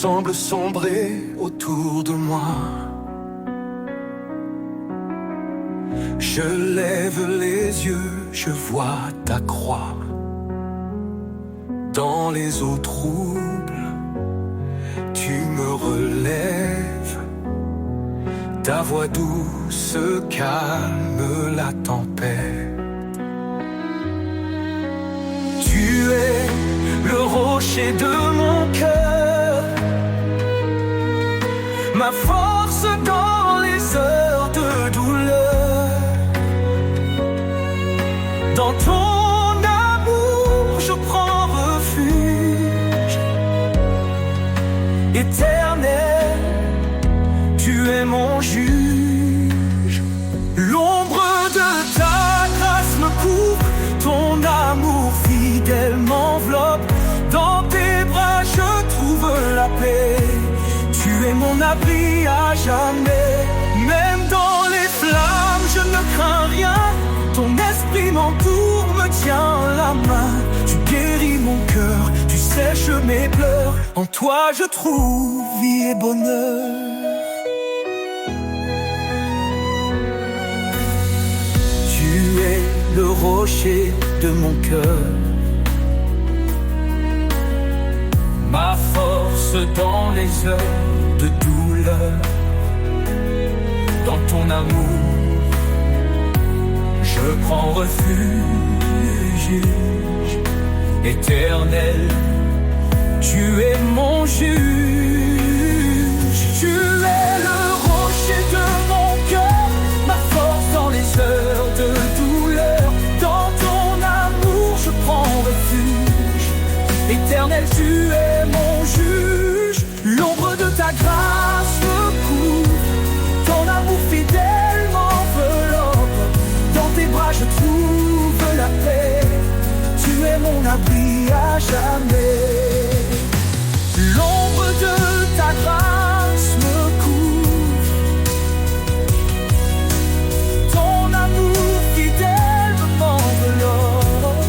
semble sombrer autour de moi. Je lève les yeux, je vois ta croix. Dans les eaux troubles, tu me relèves. Ta voix douce calme la tempête. Tu es le rocher de mon cœur, ma force dans les heures de douleur. Dans ton amour, je prends refuge. Éternel, tu es mon juge. L'ombre de ta grâce me couvre, ton amour fidèle m'enveloppe. Dans tes bras je trouve la paix. Tu es mon abri à jamais. Même dans les flammes je ne crains rien. Ton esprit m'entoure, me tient la main. Tu guéris mon cœur, tu sèches mes pleurs. En toi je trouve vie et bonheur. Tu es le rocher de mon cœur, ma force dans les heures de douleur. Dans ton amour, je prends refuge. Éternel, tu es mon juge. Tu es le rocher de mon cœur, ma force dans les heures de douleur. Dans ton amour, je prends refuge. Éternel, tu es mon juge. L'ombre de ta grâce me couvre, ton amour fidèle m'enveloppe. Dans tes bras je trouve la paix. Tu es mon abri à jamais. L'ombre de ta grâce me couvre, ton amour fidèle m'enveloppe.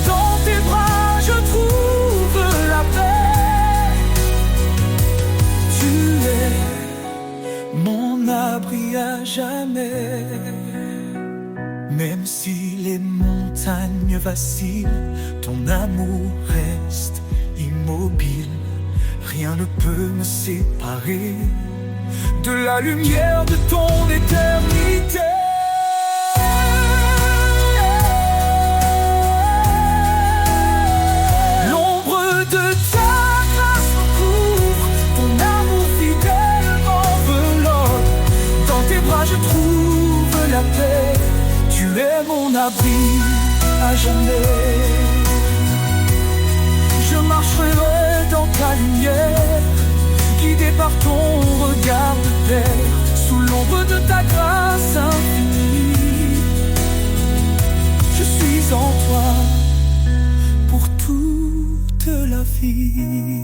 Dans tes bras je trouve la paix. Tu es mon abri à jamais. Même si les montagnes vacillent, ton amour reste immobile. Rien ne peut me séparer de la lumière de ton éternité. L'ombre de ta grâce me couvre, ton amour fidèle m'enveloppe. Dans tes bras je trouve la paix. Tu es mon abri à jamais. Je marcherai dans ta lumière, guidé par ton regard de terre, sous l'ombre de ta grâce infinie. Je suis en toi pour toute la vie.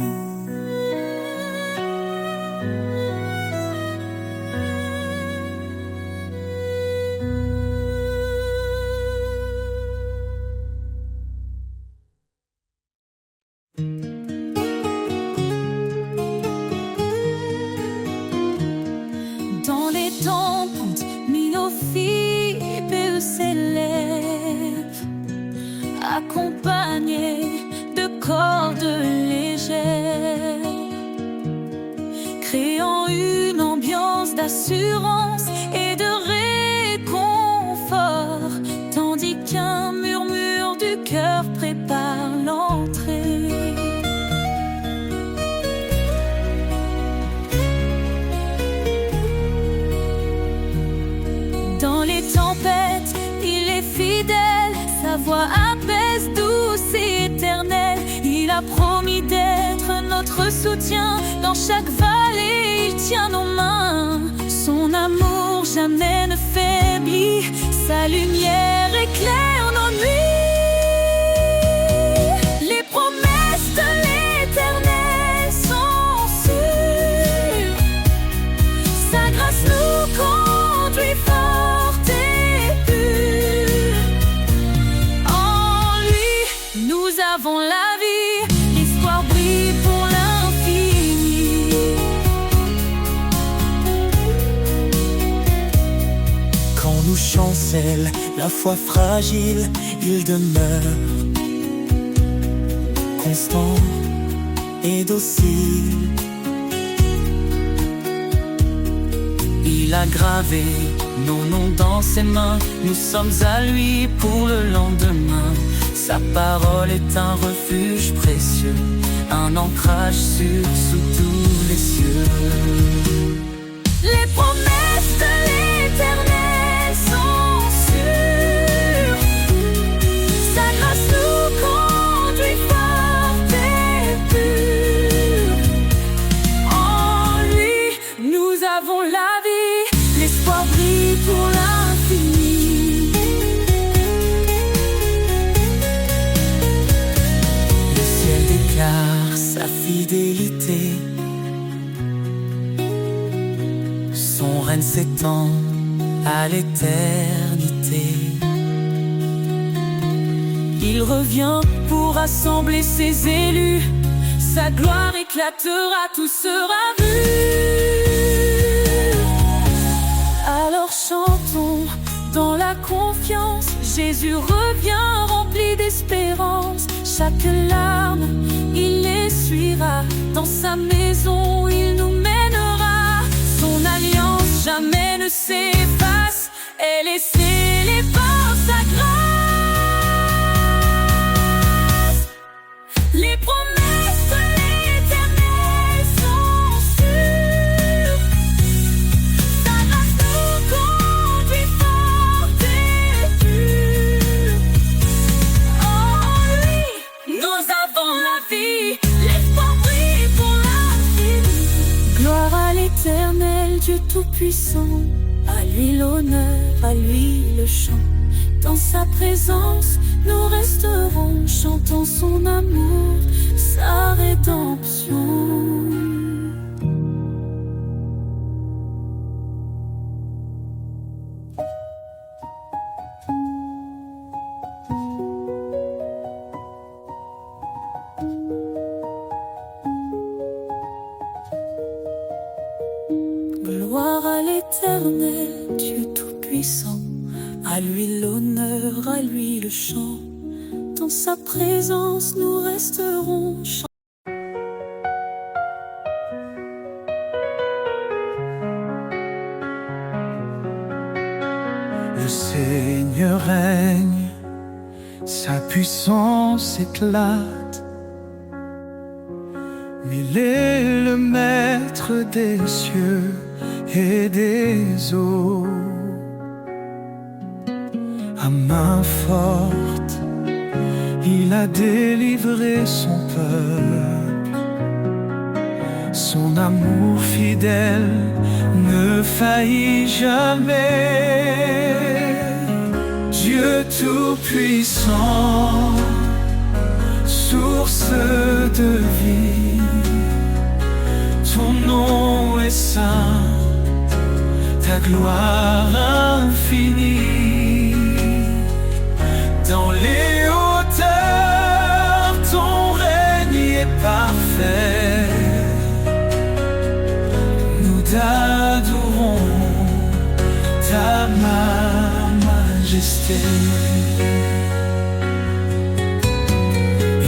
Accompagné de cordes légères, créant une ambiance d'assurance et de réconfort, tandis qu'un murmure du cœur prépare l'entrée. Dans les tempêtes, il est fidèle, sa voix apaise, douce et éternelle. Il a promis d'être notre soutien. Dans chaque vallée, il tient nos mains. Son amour jamais ne faiblit. Sa lumière éclaire nos nuits. Les promesses de l'Éternel sont sûres. Sa grâce nous conduit forte et pure. En lui, nous avons la vie, l'espoir étincelle, la foi fragile, il demeure constant et docile. Il a gravé nos noms dans ses mains, nous sommes à lui pour le lendemain. Sa parole est un refuge précieux, un ancrage sûr sous tous les cieux. Les promesses de l'Éternel sont sûres, sa grâce nous conduit forte et pure. En lui, nous avons la vie, l'espoir brille pour l'infini. Le ciel déclare sa fidélité, son règne s'étend à l'éternité. Il revient pour rassembler ses élus, sa gloire éclatera, tout sera vu. Alors chantons dans la confiance, Jésus revient rempli d'espérance. Chaque larme, il essuiera, dans sa maison il nous mènera. Son alliance jamais ne s'efface, elle est scellée par sa grâce. Les promesses de l'Éternel sont sûres, sa grâce nous conduit forte et pure. En lui, nous avons la vie, l'espoir brille pour l'infini. Gloire à l'Éternel, Dieu Tout-Puissant, à lui l'honneur, à lui le chant. Dans sa présence, nous resterons, chantant son amour, sa rédemption. Gloire à l'Éternel, Dieu Tout-Puissant, à lui l'honneur, à lui le chant. Dans sa présence, nous resterons chantant. Le Seigneur règne, sa puissance éclate. Il est le maître des cieux et des eaux. À main forte, il a délivré son peuple. Son amour fidèle ne faillit jamais. Dieu Tout-Puissant, source de vie, ton nom est saint, ta gloire infinie. Dans les hauteurs, ton règne est parfait. Nous t'adorons, ta majesté.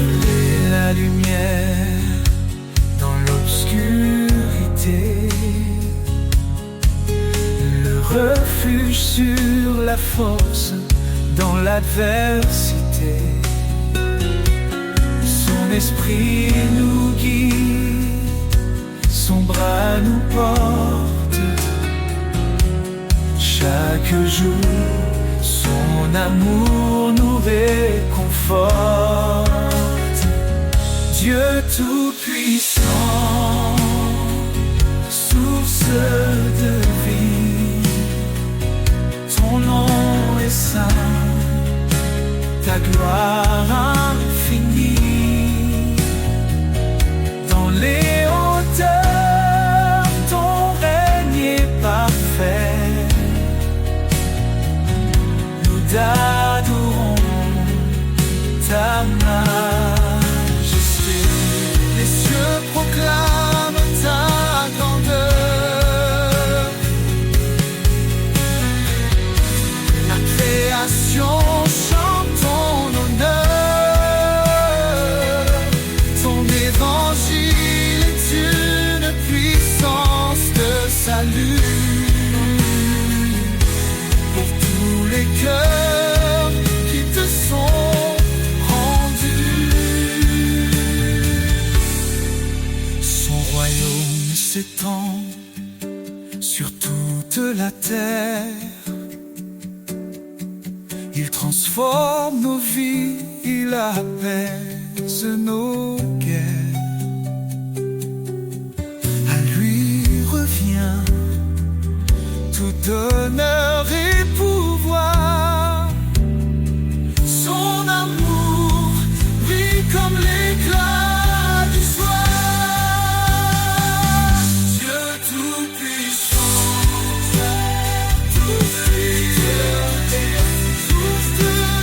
Il est la lumière dans l'obscurité, le refuge sur la force dans l'adversité. Son esprit nous guide, son bras nous porte. Chaque jour, son amour nous réconforte. Dieu Tout-Puissant, source de vie, ton nom est saint, ta gloire infinie. Dans les hauteurs, ton règne est parfait. Nous t'adorons, ta majesté. Les cieux proclament ta grandeur. La L'Évangile est une puissance de salut pour tous les cœurs qui te sont rendus. Son royaume s'étend sur toute la terre. Il transforme nos vies, il apaise nos guerres. À lui revient tout honneur et pouvoir. Son amour brille comme l'éclat du soir. Dieu tout-puissant, tout-puissant, source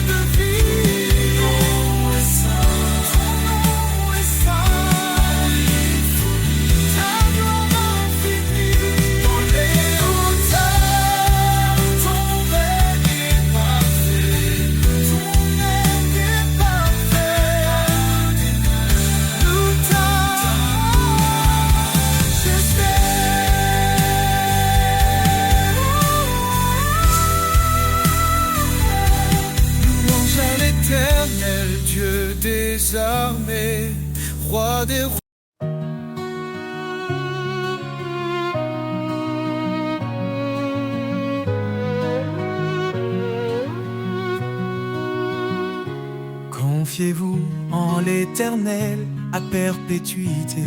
de vie, ton nom est saint, ta gloire infinie. Dans les hauteurs, ton règne est parfait, ton règne est parfait. Nous louange à l'Éternel, Dieu des armées, roi des rois. Confiez-vous en l'Éternel à perpétuité.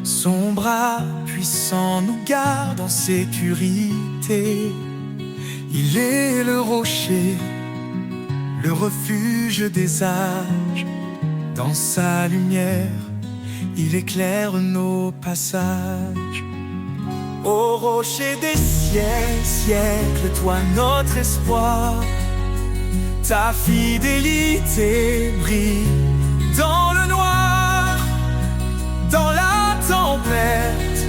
Son bras puissant nous garde en sécurité. Il est le rocher, le refuge des âges. Dans sa lumière, il éclaire nos passages. Ô rocher des siècles, toi notre espoir. Ta fidélité brille dans le noir, dans la tempête.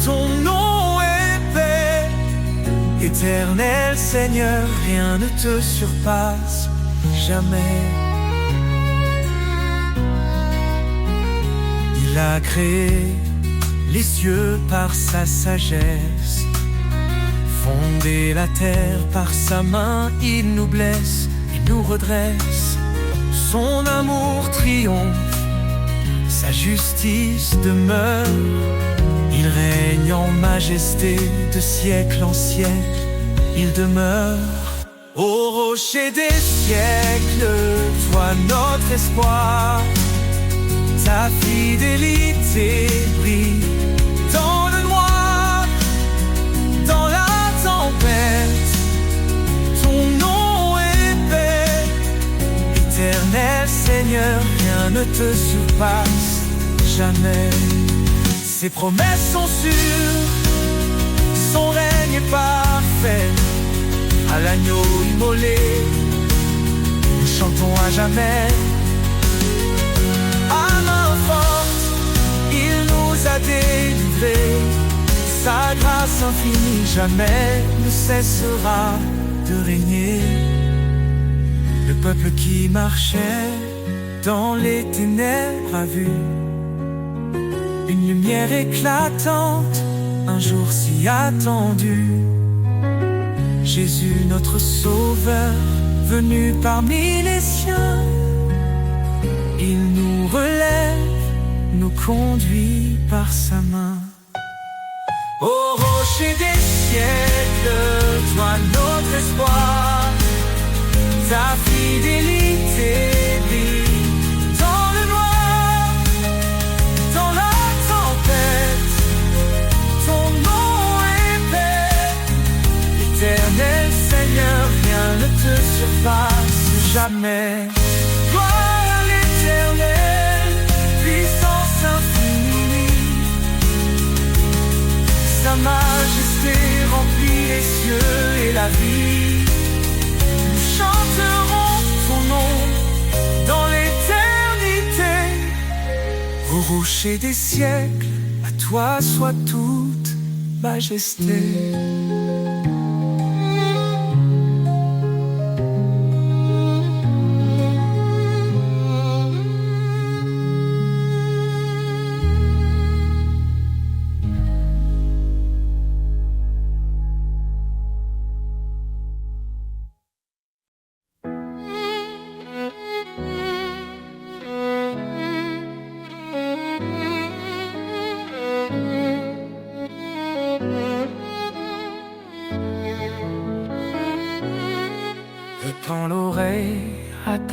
Ton nom est paix. Éternel Seigneur, rien ne te surpasse jamais. Il a créé les cieux par sa sagesse, fondé la terre par sa main. Il nous blesse et nous redresse. Son amour triomphe, sa justice demeure. Il règne en majesté de siècle en siècle. Il demeure. Ô rocher des siècles, toi notre espoir. Ta fidélité brille dans le noir, dans la tempête. Ton nom est paix. Éternel Seigneur, rien ne te surpasse jamais. Ses promesses sont sûres, son règne est parfait. À l'agneau immolé, nous chantons à jamais. À main forte, il nous a délivrés. Sa grâce infinie jamais ne cessera de régner. Le peuple qui marchait dans les ténèbres a vu une lumière éclatante, un jour si attendu. Jésus notre sauveur, venu parmi les siens. Il nous relève, nous conduit par sa main. Ô rocher des siècles, toi notre espoir. Ta fidélité brille dans le noir, dans la tempête. Ton nom est paix. Éternel Seigneur, rien ne te surpasse jamais. Gloire à l'Éternel, puissance infinie. Sa majesté remplit les cieux et la vie. Nous chanterons son nom dans l'éternité. Au rocher des siècles, à toi soit toute majesté.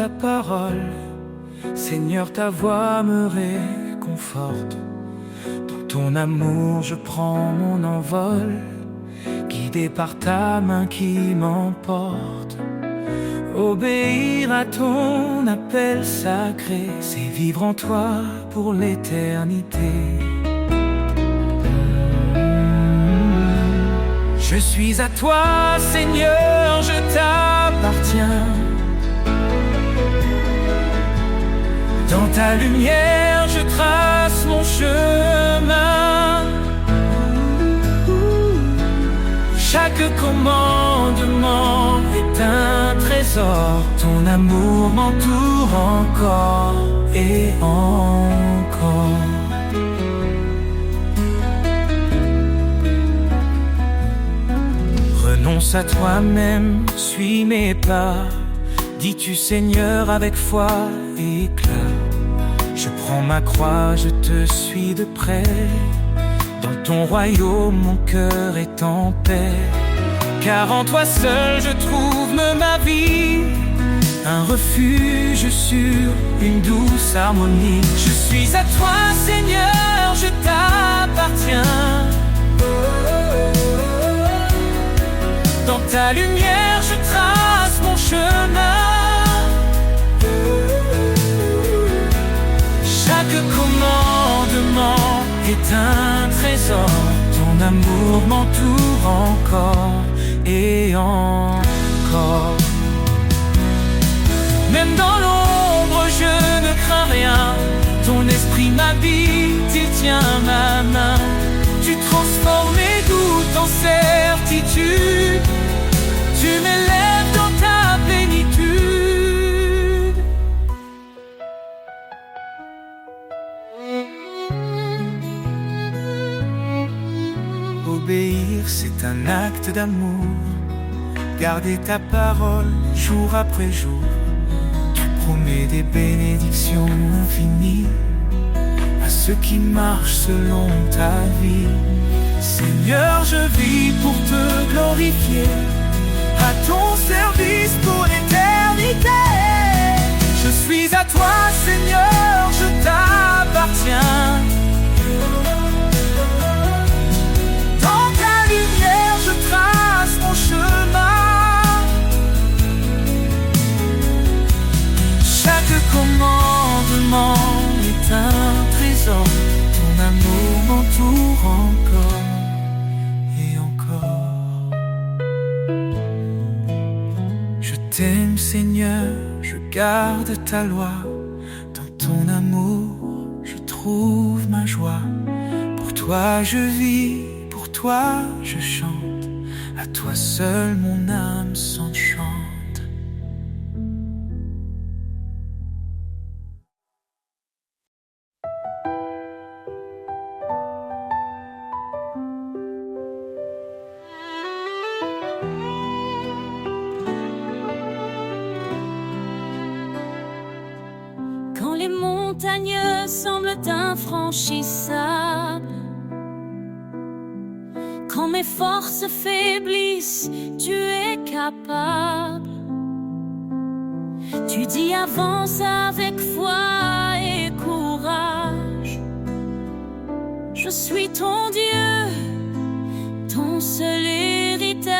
ta parole. Seigneur, ta voix me réconforte. Dans ton amour, je prends mon envol, guidé par ta main qui m'emporte. Obéir à ton appel sacré, c'est vivre en toi pour l'éternité. Je suis à toi, Seigneur, je t'appartiens. Dans ta lumière, je trace mon chemin. Chaque commandement est un trésor. Ton amour m'entoure encore et encore. Renonce à toi-même, suis mes pas. Dis-tu Seigneur avec foi et éclat. Je prends ma croix, je te suis de près. Dans ton royaume, mon cœur est en paix. Car en toi seul je trouve ma vie, un refuge sur une douce harmonie. Je suis à toi Seigneur, je t'appartiens. Dans ta lumière je trace mon chemin. Chaque commandement est un trésor. Ton amour m'entoure encore et encore. Même dans l'ombre je ne crains rien. Ton esprit m'habite, il tient ma main. Tu transformes mes doutes en certitude. Tu m'élèves dans ta plénitude. Obéir, c'est un acte d'amour. Garder ta parole jour après jour. Tu promets des bénédictions infinies à ceux qui marchent selon ta vie. Seigneur, je vis pour te glorifier, à ton service pour l'éternité. Je suis à toi, Seigneur, je t'appartiens. Dans ta lumière, je trace mon chemin. Chaque commandement est un trésor. Ton amour m'entoure encore et encore. Je t'aime Seigneur, je garde ta loi. Dans ton amour, je trouve ma joie. Pour toi je vis, pour toi je chante. À toi seul mon âme s'enchante. Quand les montagnes semblent infranchissables, quand mes forces faiblissent, tu es capable. Tu dis avance avec foi et courage. Je suis ton Dieu, ton seul héritage.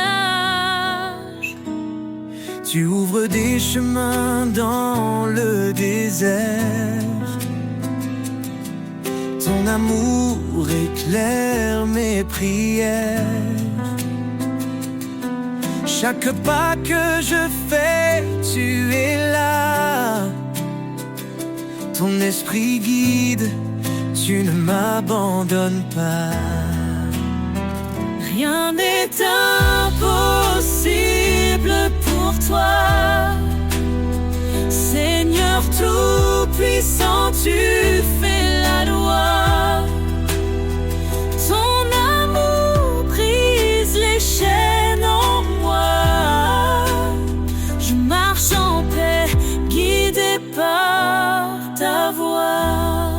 Tu ouvres des chemins dans le désert. Ton amour éclaire mes prières. Chaque pas que je fais, tu es là. Ton esprit guide, tu ne m'abandonnes pas. Rien n'est impossible pour toi. Seigneur tout-puissant, tu fais la loi. Ton amour brise les chaînes en moi. Je marche en paix, guidé par ta voix.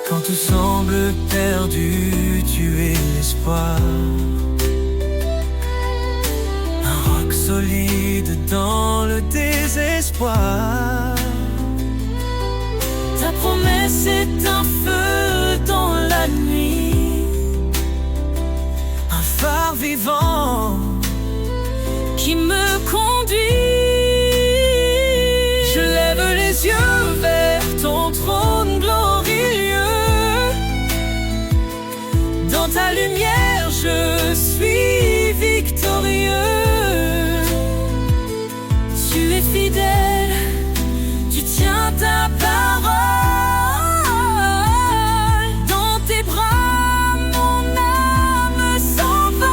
Quand tout semble perdu, tu es l'espoir. Un roc solide dans le désespoir. Ta promesse est un feu dans la nuit, un phare vivant qui me conduit. Je lève les yeux vers ton trône glorieux. Dans ta lumière, je suis victorieux. Tu es fidèle, tu tiens ta parole. Dans tes bras, mon âme s'envole.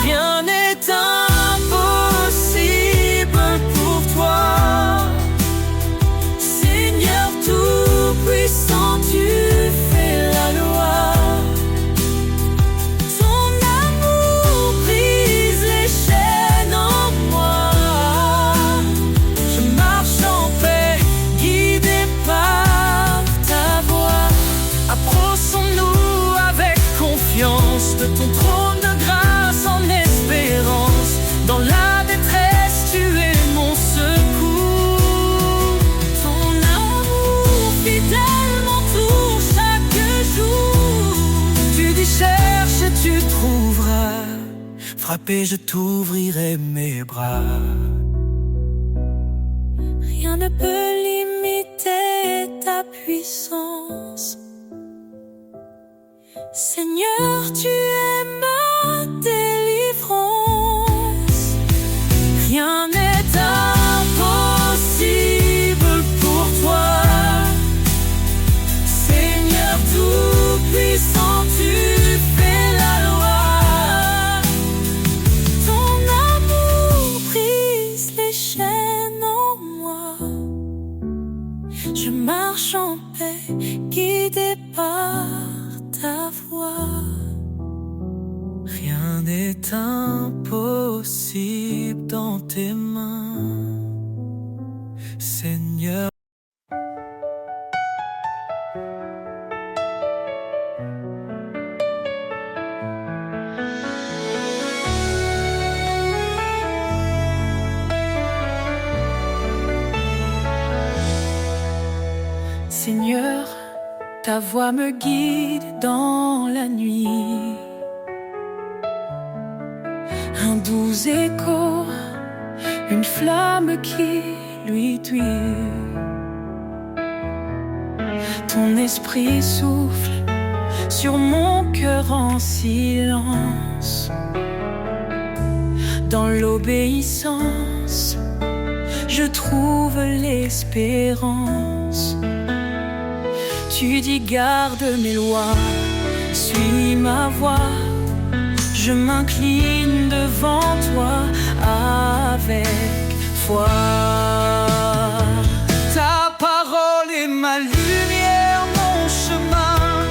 Rien n'est impossible pour toi. Seigneur tout-puissant, tu fais la loi. Ton amour brise les chaînes en moi. Je marche en paix, guidé par ta voix. Approchons-nous avec confiance de ton trône de grâce en espérance. Dans la détresse, tu es mon secours. Ton amour fidèle m'entoure chaque jour. Tu dis cherche et tu trouveras. Frappé, je t'ouvrirai mes bras. Rien ne peut limiter ta puissance. Seigneur, tu es ma délivrance. Rien n'est impossible pour toi. Seigneur tout-puissant, tu fais la loi. Ton amour brise les chaînes en moi. Je marche en paix, guidé par ta voix. Rien n'est impossible dans tes mains, Seigneur. Seigneur, ta voix me guide dans la nuit. Un doux écho, une flamme qui lui tuit. Ton esprit souffle sur mon cœur en silence. Dans l'obéissance, je trouve l'espérance. Tu dis garde mes lois, suis ma voix. Je m'incline devant toi avec foi. Ta parole est ma lumière, mon chemin.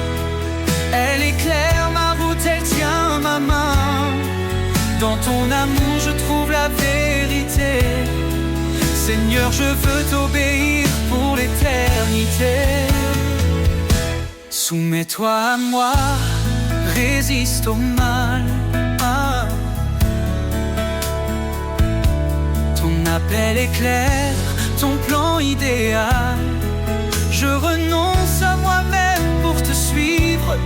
Elle éclaire ma route, elle tient ma main. Dans ton amour je trouve la vérité. Seigneur, je veux t'obéir pour l'éternité. Soumets-toi à moi, résiste au mal. Ton appel est clair, ton plan idéal. Je renonce à moi-même pour te suivre.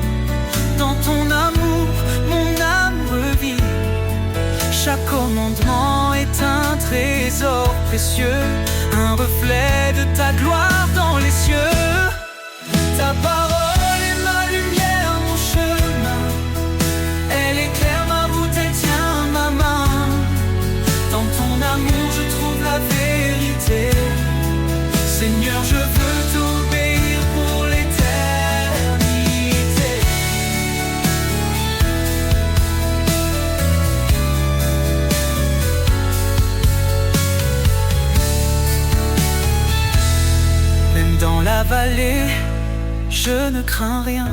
Dans ton amour, mon âme revit. Chaque commandement est un trésor précieux, un reflet de ta gloire dans les cieux. Ta parole est ma lumière, mon chemin. Elle éclaire ma route, elle tient ma main. Dans ton amour, je trouve la vérité. Seigneur, je veux t'obéir pour l'éternité. Même dans la vallée, je ne crains rien.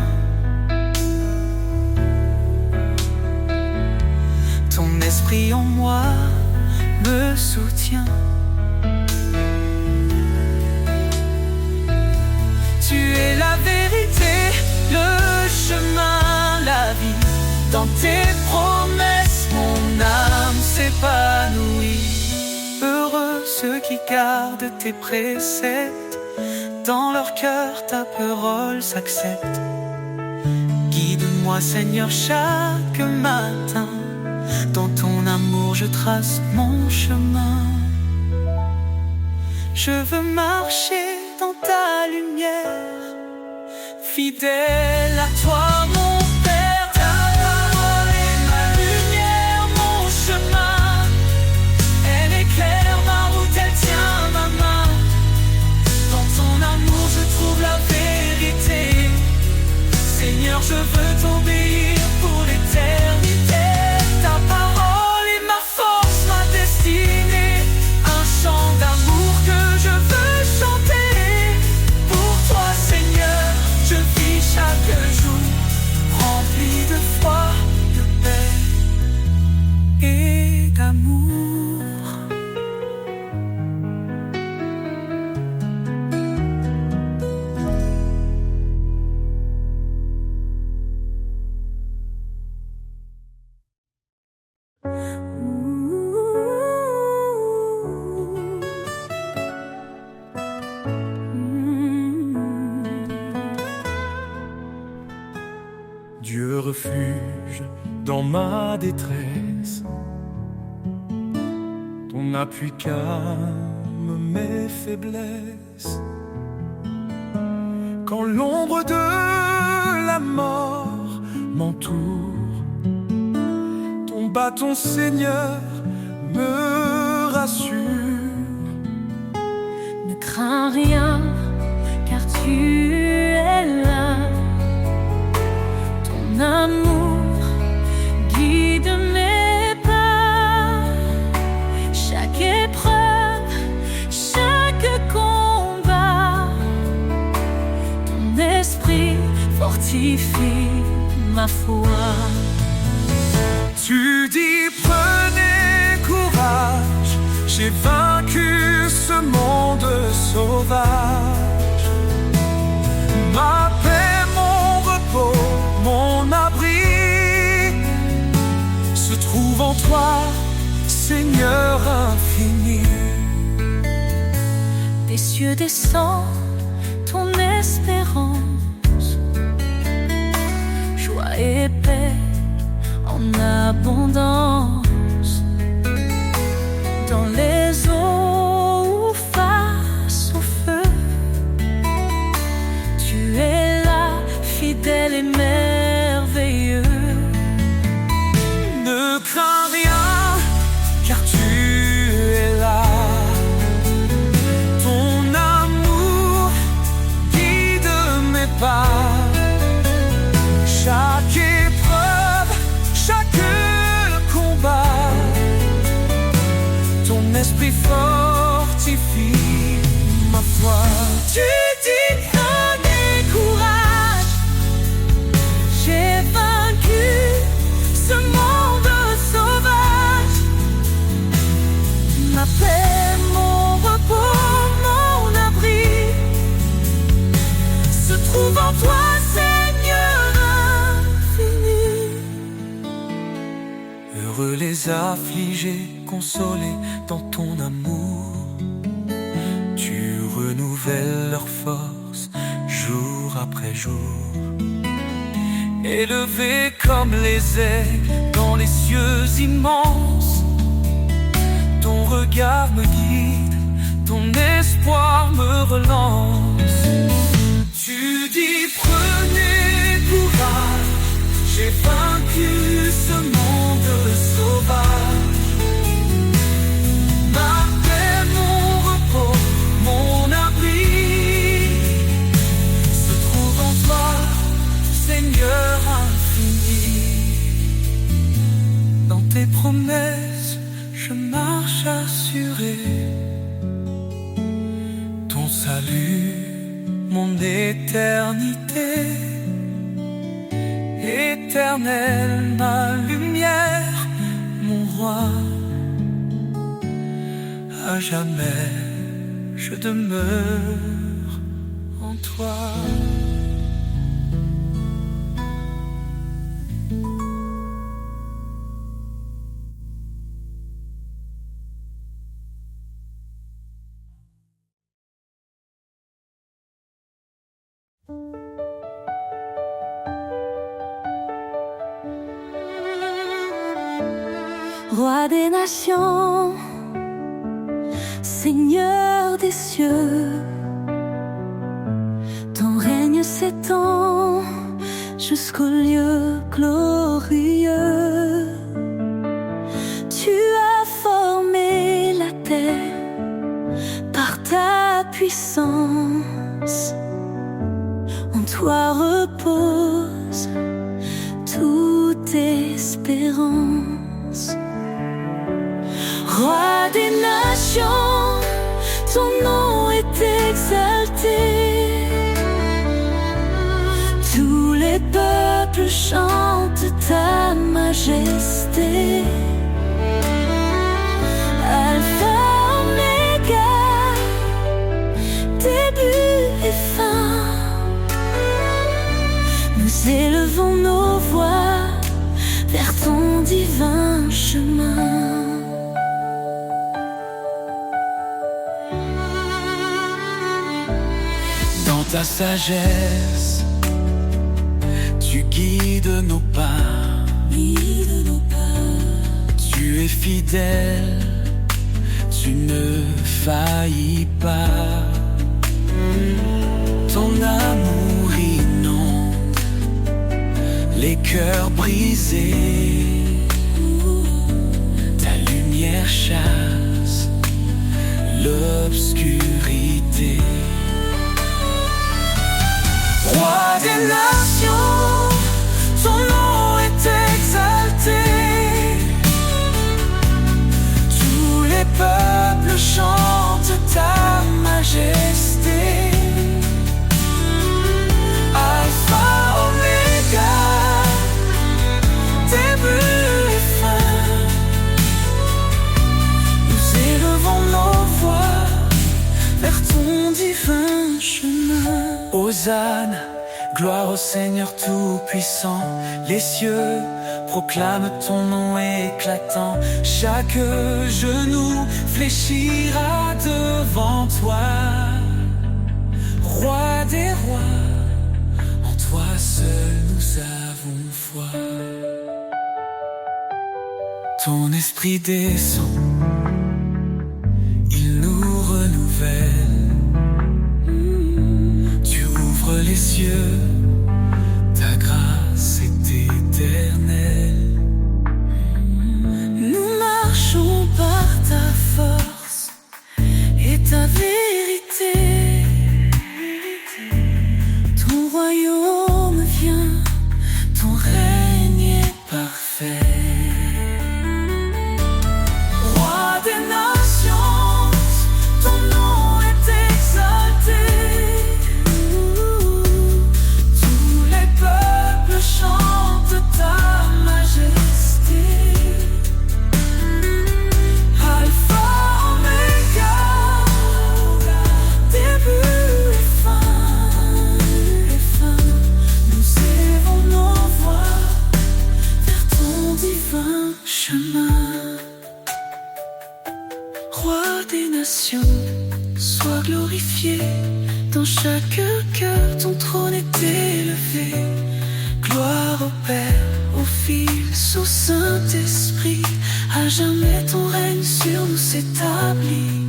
Ton esprit en moi me soutient. Tu es la vérité, le chemin, la vie. Dans tes promesses, mon âme gardent tes préceptes, dans leur cœur ta parole s'accepte. Guide-moi Seigneur chaque matin, dans ton amour je trace mon chemin. Je veux marcher dans ta lumière, fidèle à toi mon Père. Ta parole est ma lumière, mon chemin. Elle éclaire ma route, elle tient ma main. Dans ton amour je trouve la vérité. Seigneur, je veux t'obéir pour l'éternité. Ta parole est ma force, ma destinée. Un chant d'amour que je veux chanter. Pour toi Seigneur, je vis chaque jour, rempli de foi, de paix et d'amour. Dieu refuge dans ma détresse, ton appui calme mes faiblesses. Quand l'ombre de la mort m'entoure, ton bâton Seigneur me rassure. Ne crains rien, car tu es là. Ton amour guide mes pas. Chaque épreuve, chaque combat, ton esprit fortifie ma foi. Tu dis prenez courage, j'ai vaincu ce monde sauvage. Ma paix, mon repos, mon abri se trouve en toi, Seigneur infini. Des cieux descend ton espérance, joie et paix en abondance. Dans les eaux ou face au feu, tu es là, fidèle et merveilleux. Ne crains rien, car tu es là. Ton amour guide mes pas. Chaque épreuve, chaque combat, ton esprit fortifie ma foi. Tu dis prenez courage, j'ai vaincu ce monde sauvage. Ma paix, mon repos, mon abri se trouve en toi, Seigneur infini. Heureux les affligés, consolés dans ton amour. Tu renouvelles leur force jour après jour. Élevés comme les aigles dans les cieux immenses, ton regard me guide, ton espoir me relance. Tu dis prenez courage, j'ai vaincu ce monde sauvage. Ma paix, mon repos, mon abri se trouve en toi, Seigneur infini. Dans tes promesses, je marche assuré. Ton salut, mon éternité. Éternel, ma lumière, mon roi. À jamais, je demeure en toi. Roi des nations, Seigneur des cieux, ton règne s'étend jusqu'au lieu glorieux. Tu as formé la terre par ta puissance. En toi repose toute espérance. Roi des nations, ton nom est exalté. Tous les peuples chantent ta majesté. Alpha, Oméga, début et fin. Nous élevons nos voix vers ton divin chemin. Dans ta sagesse, tu guides nos pas. Tu es fidèle, tu ne faillis pas. Ton amour inonde les cœurs brisés. Ta lumière chasse l'obscurité. Roi des nations, ton nom est exalté. Tous les peuples chantent ta majesté. Alpha, Oméga, début et fin. Nous élevons nos voix vers ton divin chemin. Hosanna, gloire au Seigneur Tout-Puissant. Les cieux proclament ton nom éclatant. Chaque genou fléchira devant toi. Roi des rois, en toi seul nous avons foi. Ton esprit descend, il nous renouvelle. Les cieux, ta grâce est éternelle. Nous marchons par ta force et ta vérité. Ton royaume vient, ton règne est parfait. Roi des nations, ton nom est exalté. Chante ta majesté. Alpha, Oméga, début et fin. Nous élevons nos voix vers ton divin chemin. Roi des nations, sois glorifié. Dans chaque cœur, ton trône est élevé. Gloire au Père, au Fils, au Saint-Esprit. À jamais ton règne sur nous s'établit.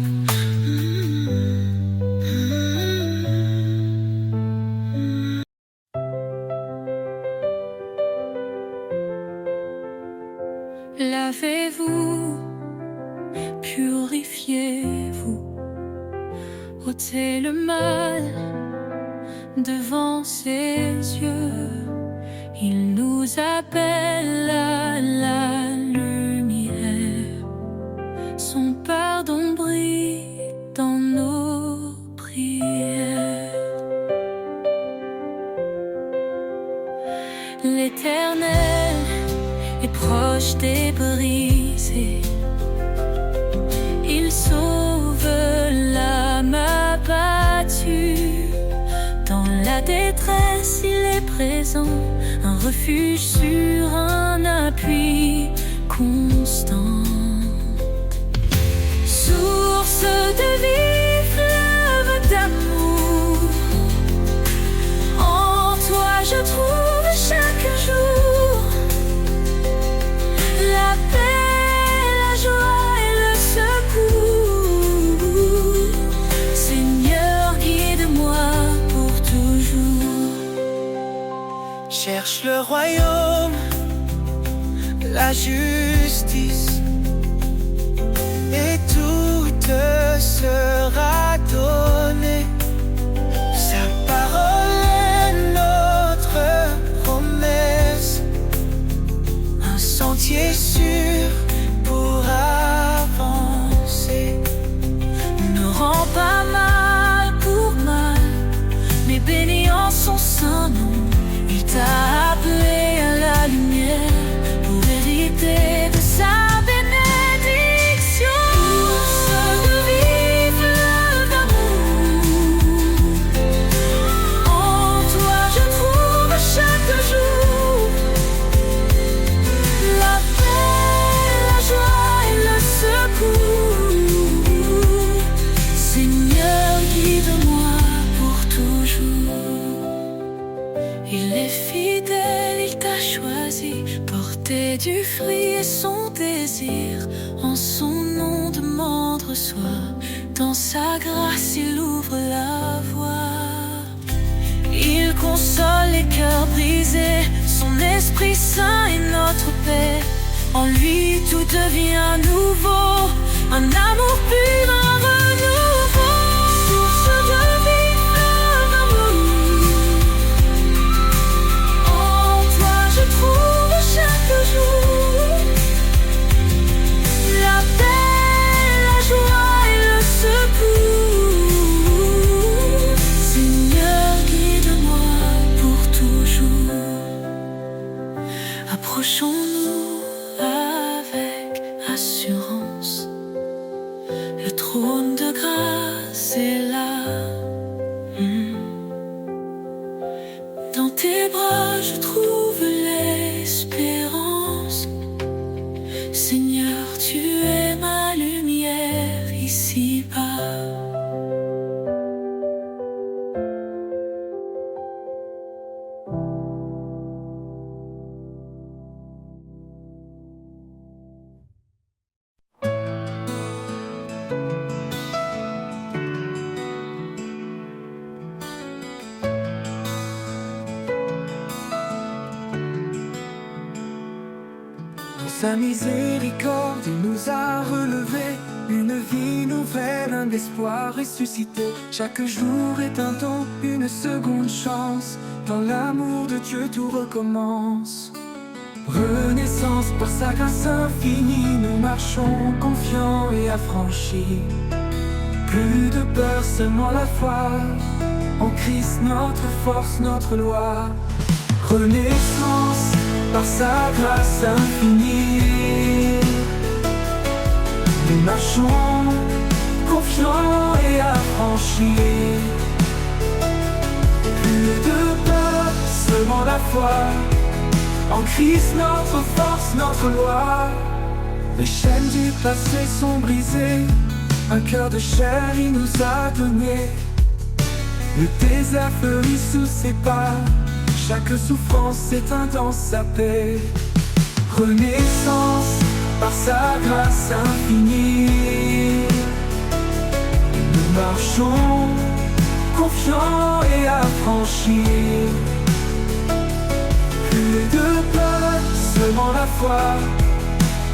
Lavez-vous, purifiez-vous, ôtez le mal devant ses yeux. Il nous appelle à la lumière. Son pardon brille dans nos prières. L'Éternel est proche des brisés. Il sauve l'âme abattue. Dans la détresse, il est présent. Un refuge sur un appui constant. Source de vie, fleuve d'amour. En toi je trouve chaque jour la paix cherche le royaume, la justice, et tout te sera donné. Sa parole est notre promesse, un sentier sûr pour avancer. Ne rends pas mal pour mal, mais bénis en son saint nom. Il t'a appelé à la lumière pour hériter de sa bénédiction. Source de vie, fleuve d'amour, en toi je trouve chaque jour la paix, la joie et le secours. Seigneur, guide-moi pour toujours. Il est fidèle, il t'a choisi, porter du fruit et son désir. En son nom demande, reçoit, dans sa grâce il ouvre la voie. Il console les cœurs brisés, son Esprit Saint est notre paix. En lui tout devient nouveau, un amour pur, un renouveau. Source de vie, fleuve d'amour, en toi je trouve chaque jour la paix, la joie et le secours. Seigneur, guide-moi pour toujours. Approchons-nous avec assurance, le trône de grâce est là. Dans tes bras je trouve l'espérance. Seigneur, tu es ma lumière ici-bas. Sa miséricorde, il nous a relevés, une vie nouvelle, un espoir ressuscité. Chaque jour est un don, une seconde chance. Dans l'amour de Dieu tout recommence. Renaissance par sa grâce infinie, nous marchons confiants et affranchis. Plus de peur, seulement la foi, en Christ notre force, notre loi. Renaissance par sa grâce infinie, nous marchons confiants et affranchis. Plus de peur, seulement la foi, en Christ notre force, notre loi. Les chaînes du passé sont brisées, un cœur de chair il nous a donné. Le désert fleurit sous ses pas, chaque souffrance éteint dans sa paix. Renaissance par sa grâce infinie, nous marchons confiants et affranchis. Plus de peur, seulement la foi,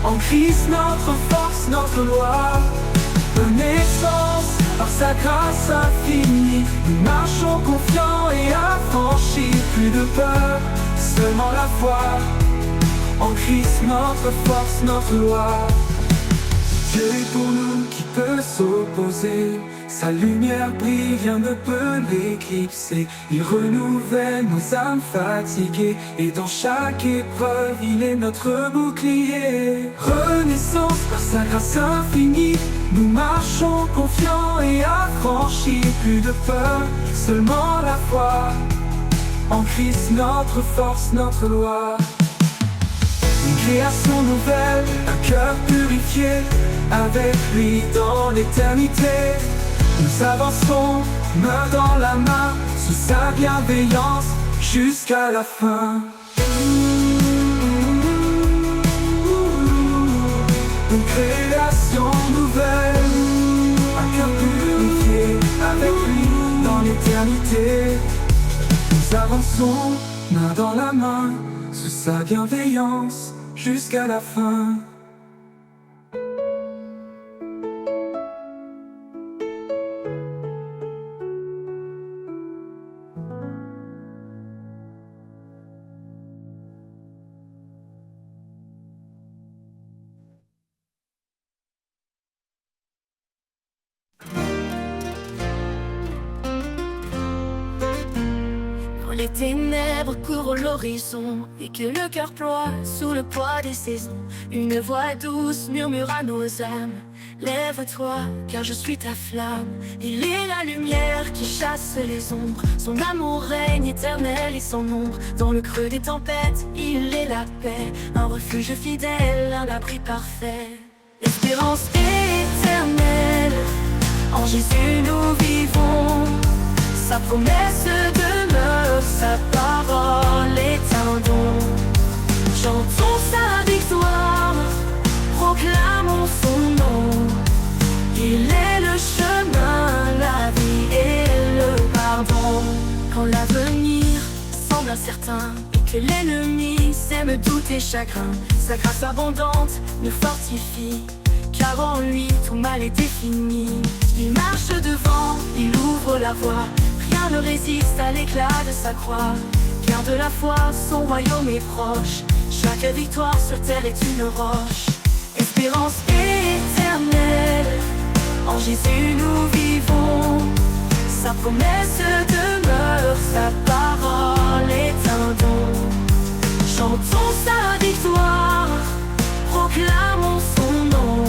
en Christ notre force, notre loi. Renaissance par sa grâce infinie, nous marchons confiants et affranchis. Plus de peur, seulement la foi, en Christ notre force, notre loi. Dieu est pour nous, qui peut s'opposer? Sa lumière brille, rien ne peut l'éclipser. Il renouvelle nos âmes fatiguées, et dans chaque épreuve, il est notre bouclier. Renaissance par sa grâce infinie, nous marchons confiants et affranchis. Plus de peur, seulement la foi, en Christ notre force, notre loi. Une création nouvelle, un cœur purifié, avec lui dans l'éternité. Nous avancerons main dans la main, sous sa bienveillance, jusqu'à la fin. Une création nouvelle, un cœur purifié, avec lui dans l'éternité. Nous avançons main dans la main, sous sa bienveillance, jusqu'à la fin. Les ténèbres courent l'horizon et que le cœur ploie sous le poids des saisons. Une voix douce murmure à nos âmes: lève-toi, car je suis ta flamme. Il est la lumière qui chasse les ombres. Son amour règne éternel et sans nombre. Dans le creux des tempêtes, il est la paix. Un refuge fidèle, un abri parfait. Espérance éternelle, en Jésus nous vivons. Sa promesse demeure, sa parole est un don. Chantons sa victoire, proclamons son nom. Il est le chemin, la vie et le pardon. Quand l'avenir semble incertain et que l'ennemi sème doute et chagrin, sa grâce abondante nous fortifie, car en lui tout mal est défini. Il marche devant, il ouvre la voie. Rien ne résiste à l'éclat de sa croix. Garde la foi, son royaume est proche. Chaque victoire sur terre est une roche. Espérance éternelle, en Jésus nous vivons. Sa promesse demeure, sa parole est un don. Chantons sa victoire, proclamons son nom.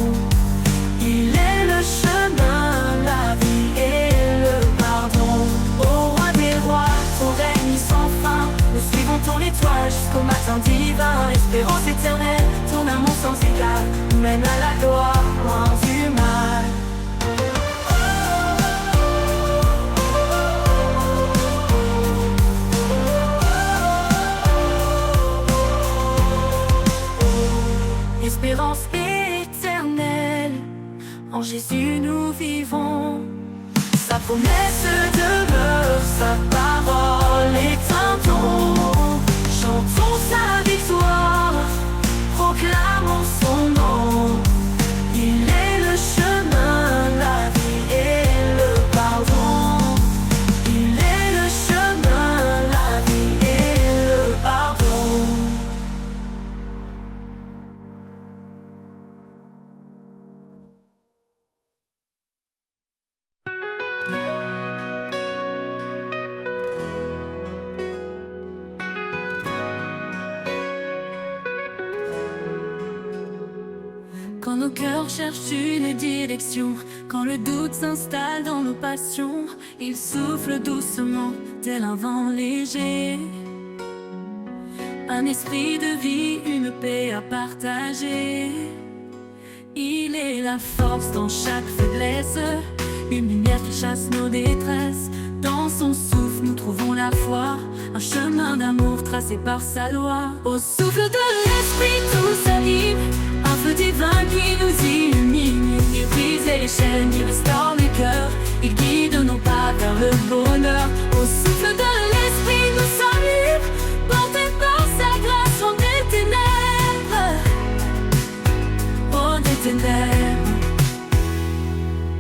Il est le chemin, la vie et le pardon. Ô roi des rois, ton règne sans fin, nous suivons ton étoile jusqu'au matin divin. Espérance éternelle, ton amour sans égal nous mène à la gloire, loin du mal. Espérance éternelle, en Jésus nous vivons. Sa promesse demeure, sa parole est un don. Chantons sa victoire, proclamons son nom. Il est le chemin, la vie et le pardon. Il est le chemin, la vie et le pardon. Quand nos cœurs cherchent une direction, quand le doute s'installe dans nos passions, il souffle doucement tel un vent léger. Un esprit de vie, une paix à partager. Il est la force dans chaque faiblesse, une lumière qui chasse nos détresses. Dans son souffle nous trouvons la foi, un chemin d'amour tracé par sa loi. Au souffle de l'esprit tout s'anime, un feu divin qui nous illumine. Il brise les chaînes, il restaure les cœurs, il guide nos pas vers le bonheur. Au souffle de l'esprit nous sommes libres, portés par sa grâce hors des ténèbres, hors des ténèbres.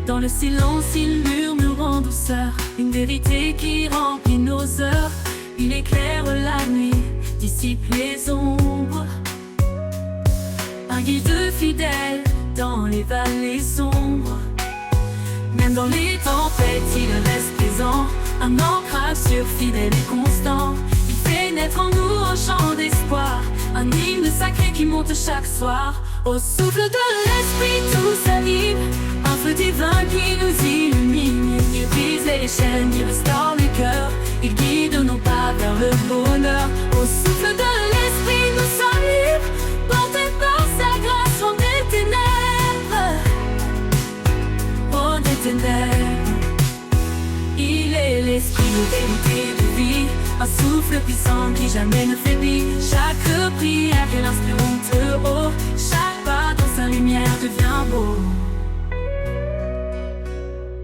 Dans le silence il murmure en douceur, une vérité qui remplit nos heures. Il éclaire la nuit, dissipe les ombres, un guide fidèle dans les vallées sombres. Même dans les tempêtes il reste présent, un ancrage sûr, fidèle et constant. Il fait naître en nous un chant d'espoir, un hymne sacré qui monte chaque soir. Au souffle de l'esprit tout s'anime, un feu divin qui nous illumine. Il brise les chaînes, il restaure les cœurs, il guide nos pas vers le bonheur. Au souffle de l'esprit nous sommes libres, portés par sa grâce hors des ténèbres, hors des ténèbres. Il est l'esprit de vérité, de vie, un souffle puissant qui jamais ne faiblit. Chaque prière qu'elle inspire monte haut, chaque pas dans sa lumière devient beau.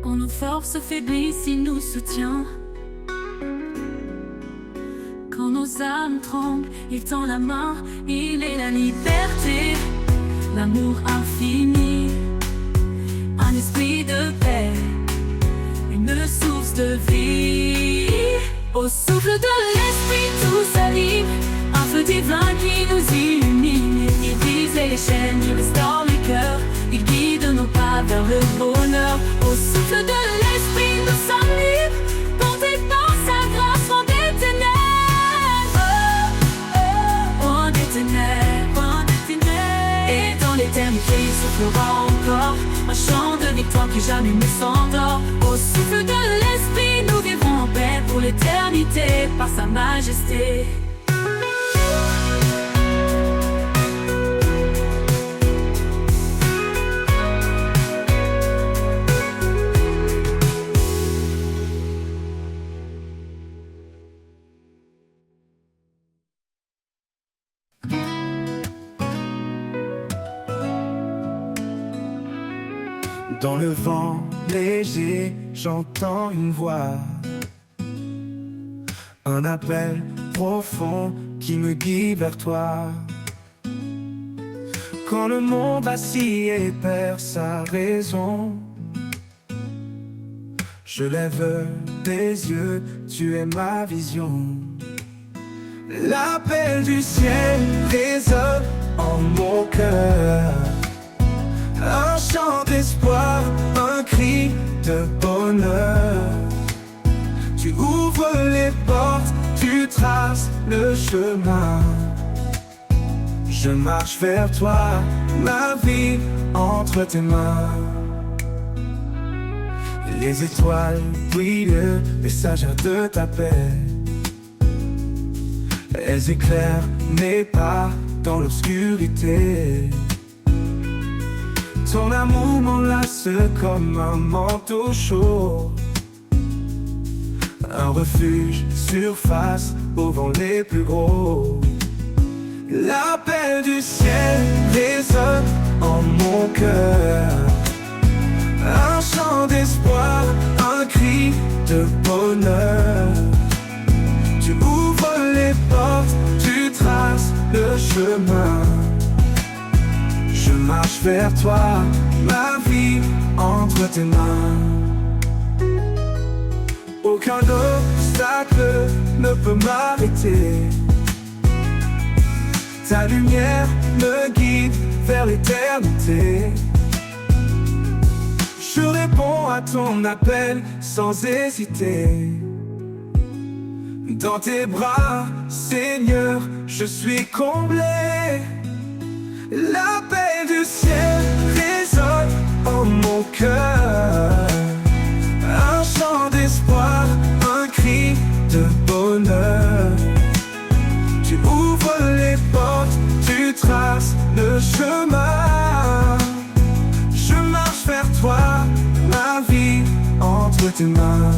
Quand nos forces faiblissent, il nous soutient. Quand nos nos âmes tremblent. Il tend la main, il est la liberté, l'amour infini, un esprit de paix, une source de vie. Au souffle de l'esprit tout s'anime, un feu divin qui nous illumine. Il brise les chaînes, il restaure les cœurs, il guide nos pas vers le bonheur. Au souffle de l'esprit nous sommes libres, portés par sa grâce loin des ténèbres. Loin des ténèbres, loin des ténèbres. Et dans l'éternité il soufflera encore un chant de victoire qui jamais ne s'endort. Au souffle de l'esprit nous vivrons en paix pour l'éternité par sa majesté. Dans le vent léger, j'entends une voix, un appel profond qui me guide vers toi. Quand le monde vacille et perd sa raison, je lève des yeux, tu es ma vision. L'appel du ciel résonne en mon cœur, un chant d'espoir, un cri de bonheur. Tu ouvres les portes, tu traces le chemin. Je marche vers toi, ma vie entre tes mains. Les étoiles brillent, messagères de ta paix. Elles éclairent mes pas dans l'obscurité. Ton amour m'enlace comme un manteau chaud, un refuge surface au vent les plus gros. L'appel du ciel résonne en mon cœur, un chant d'espoir, un cri de bonheur. Tu ouvres les portes, tu traces le chemin. Je marche vers toi, ma vie entre tes mains. Aucun obstacle ne peut m'arrêter. Ta lumière me guide vers l'éternité. Je réponds à ton appel sans hésiter. Dans tes bras, Seigneur, je suis comblé. L'appel du ciel résonne en mon cœur, un chant d'espoir, un cri de bonheur. Tu ouvres les portes, tu traces le chemin. Je marche vers toi, ma vie entre tes mains.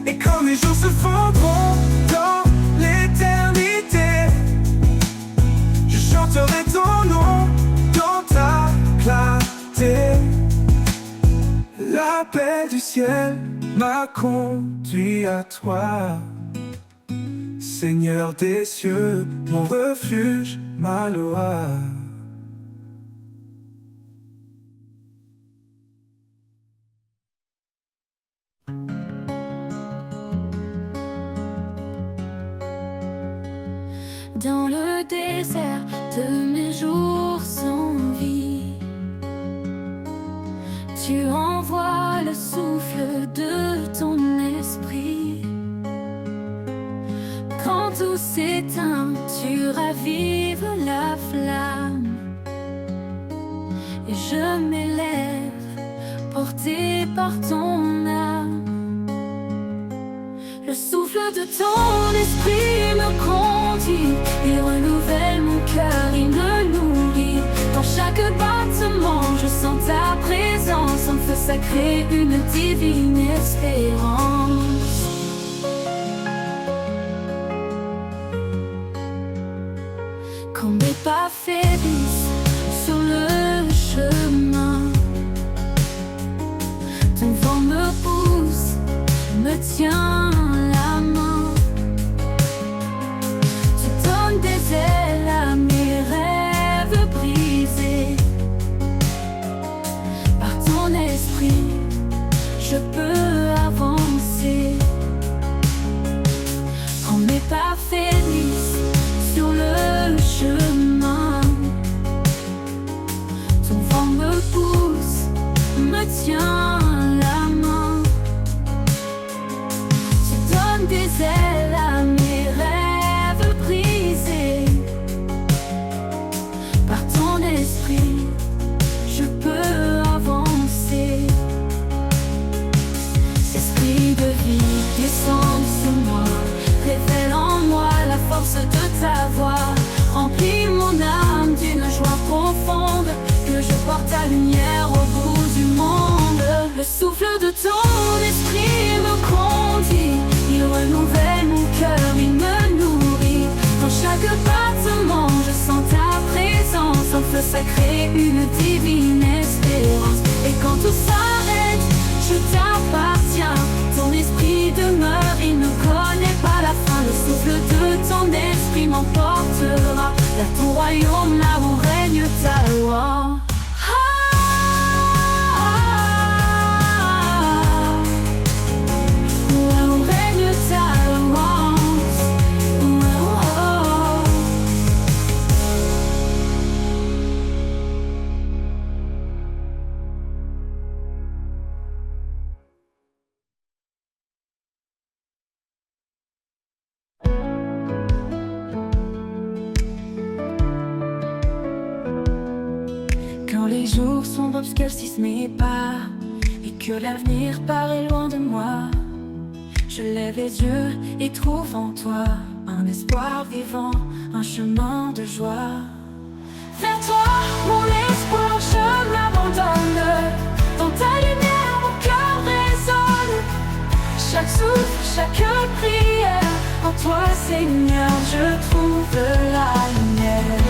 Et quand mes jours se fondront dans l'éternité, je chanterai ton nom dans ta clarté. L'appel du ciel m'a conduit à toi, Seigneur des cieux, mon refuge, ma loi. Dans le désert de mes jours sans vie, tu envoies le souffle de ton esprit. Quand tout s'éteint, tu ravives la flamme. Et je m'élève, porté par ton âme. Le souffle de ton esprit me conduit, il renouvelle mon cœur, il me nourrit. Dans chaque battement, je sens ta présence, en feu sacré, une divine espérance. Quand mes pas faiblissent sur le chemin, ton vent me pousse, me tient la main. des ailes à mes rêves brisés. Par ton esprit, je peux avancer. Esprit de vie, descends sur moi, révèle en moi la force de ta voix. Remplis mon âme d'une joie profonde, que je porte ta lumière au bout du monde. Le souffle de ton esprit me conduit, il renouvelle mon cœur, il me nourrit. Dans chaque battement, je sens ta présence, un feu sacré, une divine espérance. Et quand tout s'arrête, je t'appartiens, ton esprit demeure, il ne connaît pas la fin. Le souffle de ton esprit m'emportera vers ton royaume, là où règne ta loi. Là où règne ta loi. Quand les jours sombres obscurcissent mes pas et que l'avenir paraît loin de moi, je lève les yeux et trouve en toi un espoir vivant, un chemin de joie. Vers toi, mon espoir, je m'abandonne. Dans ta lumière, mon cœur résonne. Chaque souffle, chaque prière, en toi, Seigneur, je trouve la lumière.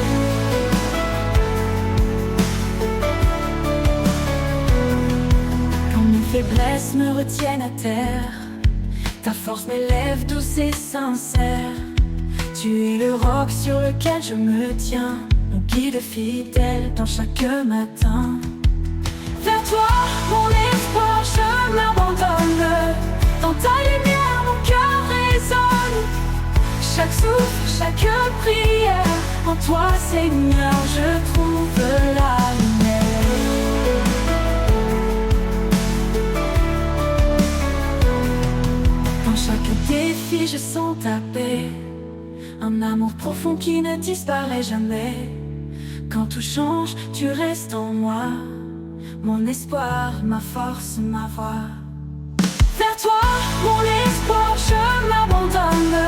Faiblesses me retiennent à terre, ta force m'élève douce et sincère. Tu es le roc sur lequel je me tiens, mon guide fidèle dans chaque matin. Vers toi, mon espoir, je m'abandonne. Dans ta lumière, mon cœur résonne. Chaque souffle, chaque prière, en toi, Seigneur, je trouve la lumière. Chaque défi, je sens ta paix, un amour profond qui ne disparaît jamais. Quand tout change, tu restes en moi, mon espoir, ma force, ma voix. Vers toi, mon espoir, je m'abandonne.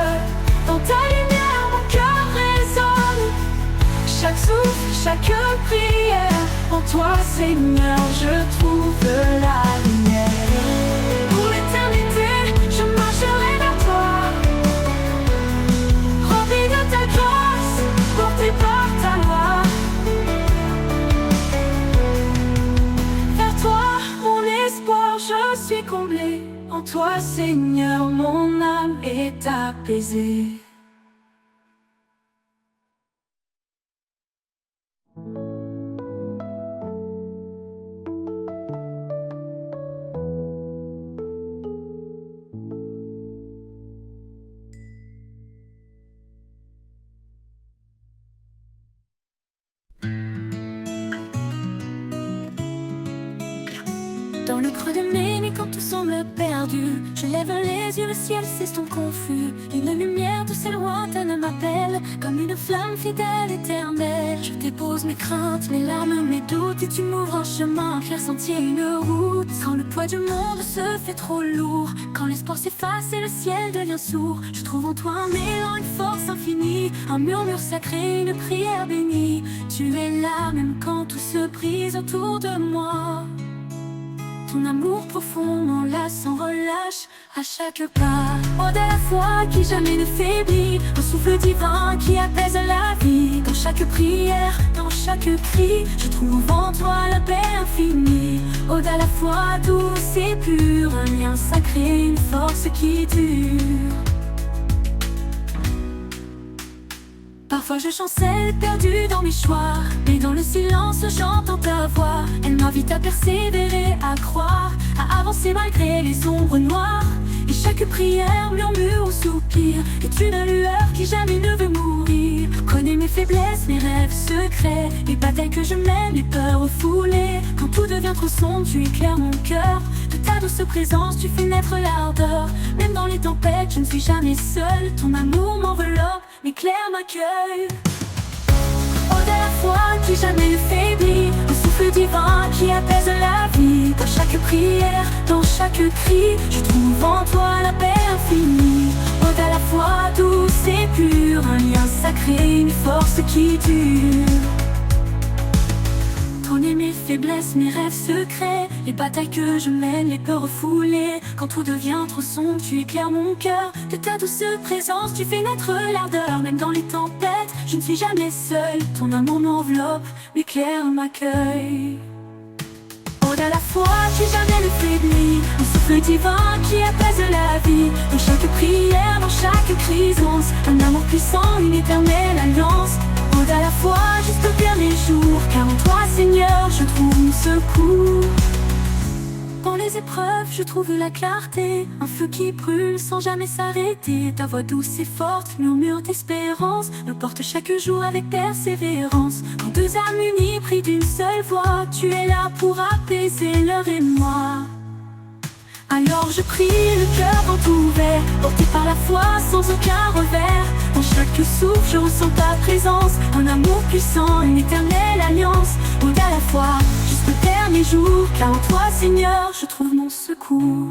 Dans ta lumière, mon cœur résonne. Chaque souffle, chaque prière, en toi, Seigneur, je trouve la lumière. Pour l'éternité, je marcherai vers toi, rempli de ta grâce, porté par ta loi. Vers toi, mon espoir, je suis comblé. En toi, Seigneur, mon âme est apaisée. Dans le creux de mes nuits, quand tout semble perdu, je lève les yeux, le ciel s'estompe confus. Une lumière douce et lointaine m'appelle, comme une flamme fidèle éternelle. Je dépose mes craintes, mes larmes, mes doutes, et tu m'ouvres un chemin, un clair sentier, une route. Quand le poids du monde se fait trop lourd, quand l'espoir s'efface et le ciel devient sourd, je trouve en toi un élan, une force infinie, un murmure sacré, une prière bénie. Tu es là même quand tout se brise autour de moi. Ton amour profond m'enlace sans relâche à chaque pas. Ode à la foi qui jamais ne faiblit, un souffle divin qui apaise la vie. Dans chaque prière, dans chaque cri, je trouve en toi la paix infinie. Ode à la foi douce et pure, un lien sacré, une force qui dure. Parfois je chancelle, perdue dans mes choix, mais dans le silence j'entends ta voix. Elle m'invite à persévérer, à croire, à avancer malgré les ombres noires. Et chaque prière, murmure ou soupir est une lueur qui jamais ne veut mourir. Connais mes faiblesses, mes rêves secrets, les batailles que je mène, les peurs refoulées. Quand tout devient trop sombre, tu éclaires mon cœur. De ta douce présence, tu fais naître l'ardeur. Même dans les tempêtes, je ne suis jamais seule. Ton amour m'enveloppe, m'éclaire, m'accueille. Oh, de la foi qui jamais ne faiblit, le souffle divin qui apaise la vie. Dans chaque prière, dans chaque cri, je trouve en toi la paix infinie. Oh, de la foi douce et pure, un lien sacré, une force qui dure. Trôner mes faiblesses, mes rêves secrets, les batailles que je mène, les peurs refoulées. Quand tout devient trop sombre, tu éclaires mon cœur. De ta douce présence, tu fais naître l'ardeur. Même dans les tempêtes, je ne suis jamais seule. Ton amour m'enveloppe, m'éclaire, m'accueille. Oh, de la foi qui jamais ne faiblit, un souffle divin qui apaise la vie. Dans chaque prière, dans chaque crise, un amour puissant, une éternelle alliance. Oh, de la foi jusqu'au dernier jour, car en toi, Seigneur, je trouve mon secours. Dans les épreuves, je trouve la clarté, un feu qui brûle sans jamais s'arrêter. Ta voix douce et forte, murmure d'espérance, me porte chaque jour avec persévérance. Quand deux âmes unies prient d'une seule voix, tu es là pour apaiser leur émoi. Alors je prie, le cœur grand ouvert, porté par la foi sans aucun revers. Dans chaque souffle, je ressens ta présence, un amour puissant, une éternelle alliance. Au de la foi, jusqu'au dernier jour, car en toi, Seigneur, je trouve mon secours.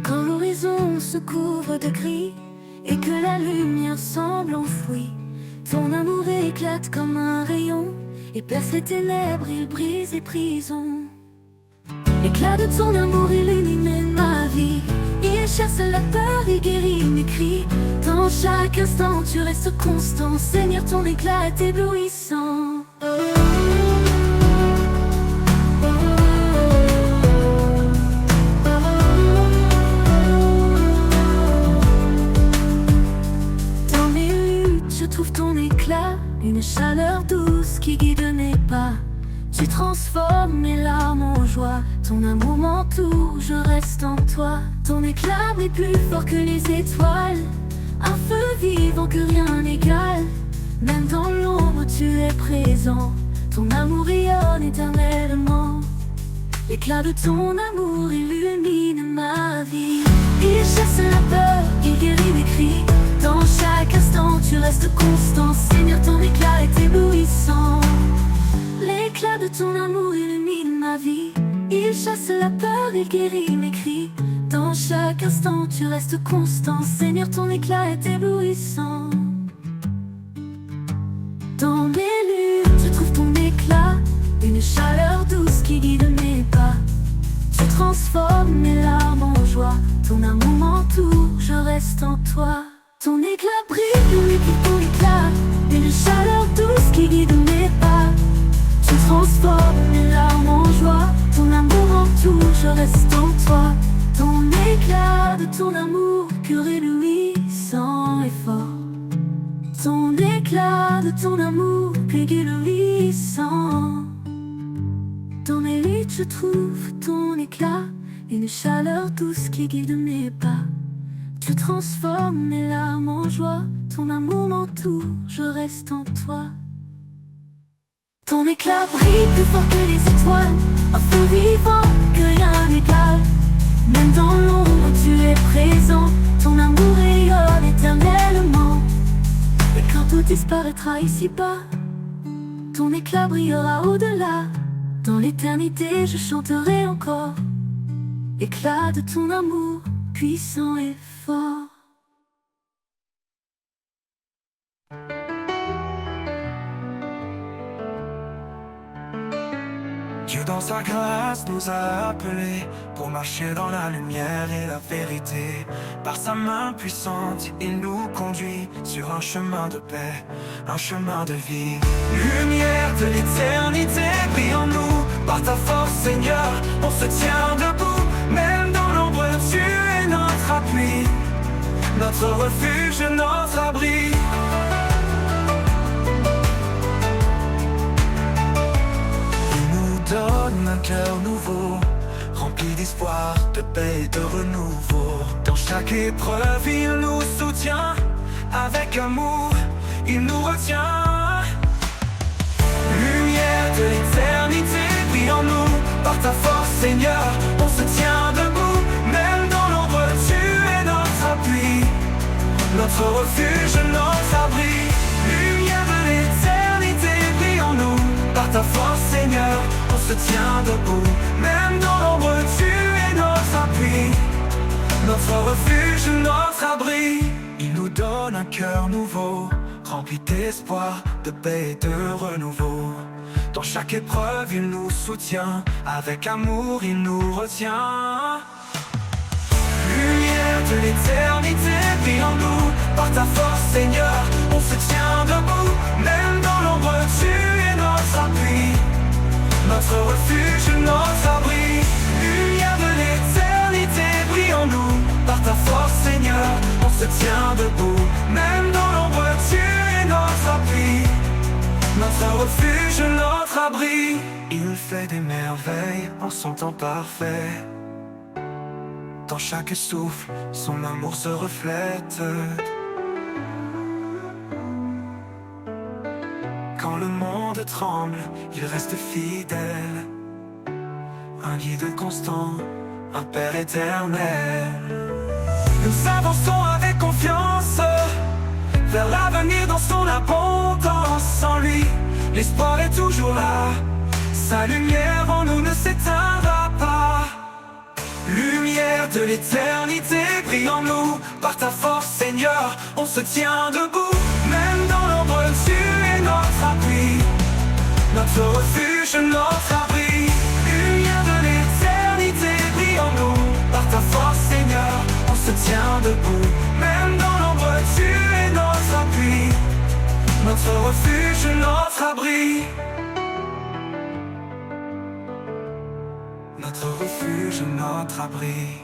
Quand l'horizon se couvre de gris et que la lumière semble enfouie, ton amour éclate comme un rayon et perce les ténèbres, il brise les prisons. L'éclat de ton amour illumine ma vie, il chasse la peur, il guérit mes cris. Dans chaque instant tu restes constant, Seigneur, ton éclat est éblouissant. Trouve ton éclat, une chaleur douce qui guide mes pas. Tu transformes mes larmes en joie, ton amour m'entoure, je reste en toi. Ton éclat brille plus fort que les étoiles, un feu vivant que rien n'égale. Même dans l'ombre tu es présent, ton amour rayonne éternellement. L'éclat de ton amour illumine ma vie, il chasse la peur, il guérit mes cris. Dans chaque instant tu restes constant, Seigneur, ton éclat est éblouissant. L'éclat de ton amour illumine ma vie, il chasse la peur, il guérit mes cris. Dans chaque instant tu restes constant, Seigneur, ton éclat est éblouissant. Dans mes luttes je trouve ton éclat, une chaleur douce qui guide mes pas. Tu transformes mes larmes en joie, ton amour m'entoure, je reste en toi. Ton éclat brille, oui, ton éclat, une chaleur douce qui guide mes pas. Tu transformes mes larmes en joie, ton amour m'entoure, je reste en toi. Ton éclat de ton amour pur et éblouissant et fort. Ton éclat de ton amour pur et éblouissant. Dans mes luttes je trouve ton éclat, une chaleur douce qui guide mes pas. Tu transformes mes larmes en joie, ton amour m'entoure, je reste en toi. Ton éclat brille plus fort que les étoiles, un feu vivant que rien n'égale. Même dans l'ombre tu es présent, ton amour rayonne éternellement. Et quand tout disparaîtra ici-bas, ton éclat brillera au-delà. Dans l'éternité je chanterai encore, éclat de ton amour puissant et fort. Dieu dans sa grâce nous a appelés pour marcher dans la lumière et la vérité. Par sa main puissante, il nous conduit sur un chemin de paix, un chemin de vie. Lumière de l'éternité, brille en nous. Par ta force, Seigneur, on se tient debout. Même dans l'ombre, tu notre refuge, notre abri. Il nous donne un cœur nouveau, rempli d'espoir, de paix et de renouveau. Dans chaque épreuve, il nous soutient. Avec amour, il nous retient. Lumière de l'éternité, brille en nous. Par ta force, Seigneur, on se tient debout. Même dans l'ombre, tu es notre appui, notre refuge, notre abri. Lumière de l'éternité, brille en nous. Par ta force, Seigneur, on se tient debout. Même dans l'ombre, tu es notre appui, notre refuge, notre abri. Il nous donne un cœur nouveau, rempli d'espoir, de paix et de renouveau. Dans chaque épreuve, il nous soutient. Avec amour, il nous retient. Lumière de l'éternité, brille en nous. Par ta force, Seigneur, on se tient debout. Même dans l'ombre, tu es notre appui, notre refuge, notre abri. Lumière de l'éternité, brille en nous. Par ta force, Seigneur, on se tient debout. Même dans l'ombre, tu es notre appui, notre refuge, notre abri. Il fait des merveilles en son temps parfait. Dans chaque souffle, son amour se reflète. Quand le monde tremble, il reste fidèle. Un guide constant, un Père éternel. Nous avançons avec confiance vers l'avenir dans son abondance. En lui, l'espoir est toujours là. Sa lumière en nous ne s'éteindra pas. Lumière de l'éternité, brille en nous. Par ta force, Seigneur, on se tient debout. Même dans l'ombre, tu es notre appui, notre refuge, notre abri. Lumière de l'éternité, brille en nous. Par ta force, Seigneur, on se tient debout. Même dans l'ombre, tu es notre appui, notre refuge, notre abri. Notre refuge, notre abri.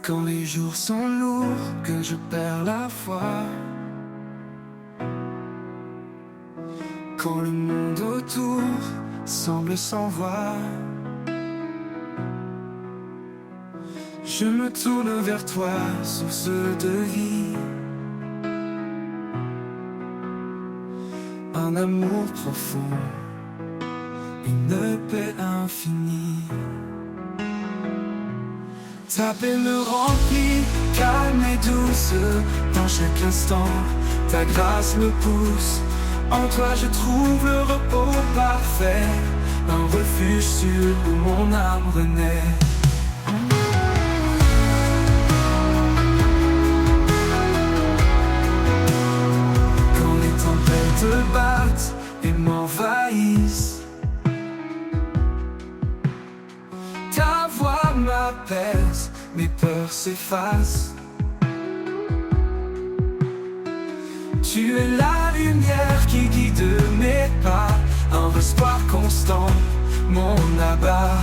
Quand les jours sont lourds, que je perds la foi, quand le monde autour semble sans voix, je me tourne vers toi, source de vie. Un amour profond, une paix infinie. Ta paix me remplit, calme et douce. Dans chaque instant, ta grâce me pousse. En toi je trouve le repos parfait, un refuge sûr où mon âme renaît. Quand les tempêtes battent et m'envahissent, ta voix m'apaise, mes peurs s'effacent. Tu es la lumière qui guide mes pas, un espoir constant, mon abat.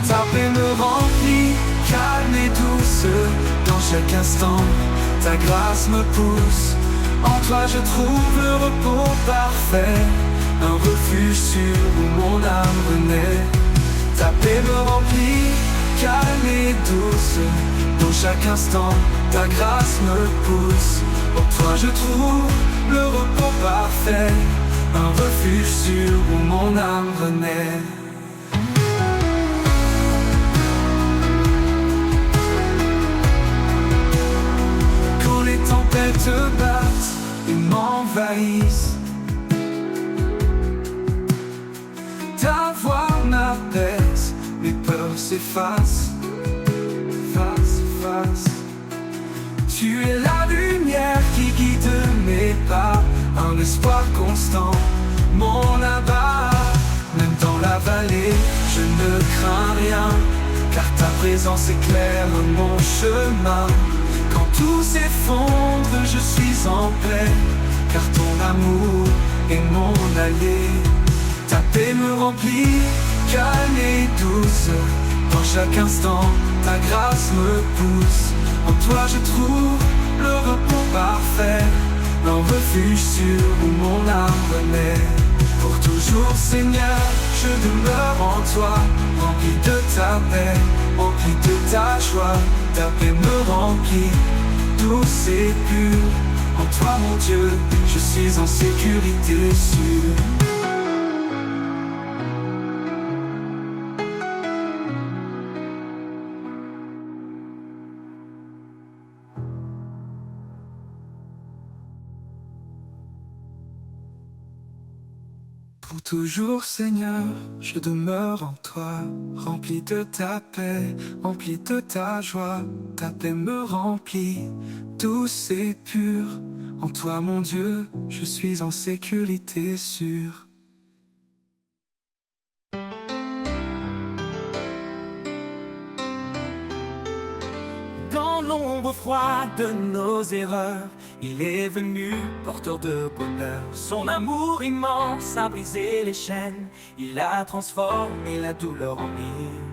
Ta paix me remplit, calme et douce. Dans chaque instant, ta grâce me pousse. En toi je trouve le repos parfait, un refuge sûr où mon âme renaît. Ta paix me remplit, calme et douce. Dans chaque instant, ta grâce me pousse. En toi je trouve le repos parfait, un refuge sûr où mon âme renaît. Quand les tempêtes battent et m'envahissent, ta voix m'apaise, mes peurs s'effacent. Face à face, tu es la lumière qui guide mes pas, un espoir constant, mon abat. Même dans la vallée, je ne crains rien, car ta présence éclaire mon chemin. Quand tout s'effondre, je suis en paix, car ton amour est mon allié. Ta paix me remplit, calme et douce. Dans chaque instant, ta grâce me pousse. En toi je trouve le repos parfait, un refuge sûr où mon âme renaît. Pour toujours Seigneur, je demeure en toi, rempli de ta paix, rempli de ta joie. Ta paix me remplit, douce et pure. En toi mon Dieu, je suis en sécurité sûre. Pour toujours Seigneur, je demeure en toi, rempli de ta paix, rempli de ta joie. Ta paix me remplit, douce et pure. En toi mon Dieu, je suis en sécurité sûre. Dans l'ombre froide de nos erreurs, il est venu, porteur de bonheur. Son amour immense a brisé les chaînes. Il a transformé la douleur en hymne.